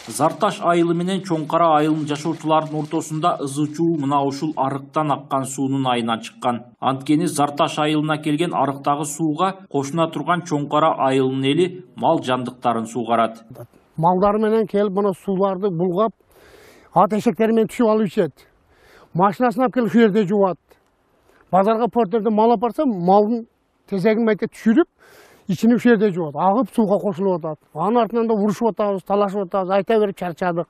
Зарташ айылы менен Чоң Кара айылынын жашоочуларынын ортосунда ызы чуу мына ушул арыктан аккан суунун айынан чыккан. Анткени Зарташ айылына келген арыктагы сууга кошуна турган Чоң Кара айылынын эли мал жандыктарын суугарат. Малдары менен келип мына сууларды булгап, ат эшектери менен түшүп алып ичет. Машинасын алып келип ушул жерде жуат. Базарга портерде мал апарса, малдын тезегин майтеп түшүрүп, içini ушул жерде жуат. Агып сууга кошулуп атат. Анын артынан да урушуп атабыз, талашып атабыз, айта берип чарчадык.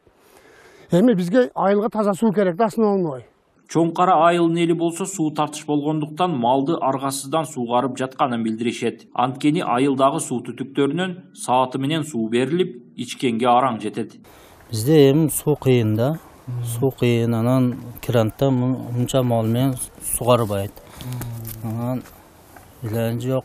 Эми бизге айылга таза суу керек да основной. Чоң Кара айылынын эли болсо суу тартыш болгондуктан малды аргасыздан суугарып жатканын билдиришет. Анткени айылдагы суу түтүктөрүнөн сааты менен суу берилип, ичкенге араң жетет. Бизде эми суу кыйын да. Суу кыйын, анан кирантта мынча мал менен суугарбайт. Анан иланчы жок.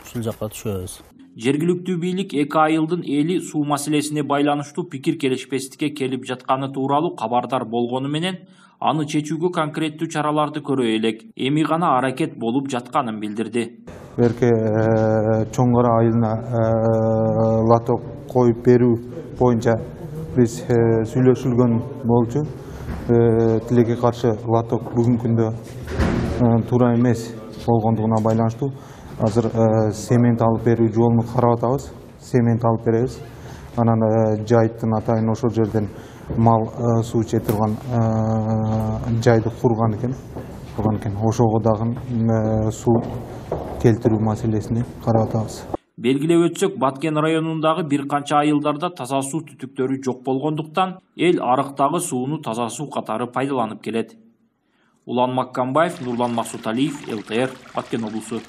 Ушул жакка түшөбүз. Жергиликтүү бийлик эки айылдын эли суу маселесине байланыштуу пикир келишпестикке келип жатканы тууралуу кабардар болгону менен аны чечүүгө конкреттүү чараларды көрө элек. Эми гана аракет болуп жатканын билдирди. Берке Чоң Кара айылына лоток коюп берүү боюнча биз сүйлөшүлгөн болчу. Тилекке каршы лоток бүгүнкү күндө туура эмес болгондугуна байланыштуу азыр семент алып берүү жолун карап атабыз. Семент алып беребиз. Анан жайыттын атайын ошол жерден мал суу иче турган жайды курган экен. Ошого дагы суу келтирүү маселесин карап атабыз. Белгилеп өтсөк, Баткен районундагы бир канча айылдарда таза суу түтүктөрү жок болгондуктан эл арыктагы сууну таза суу катары пайдаланып келет. Улан Маккамбаев, Нурлан Максуталиев, ЛТР, Баткен облусу.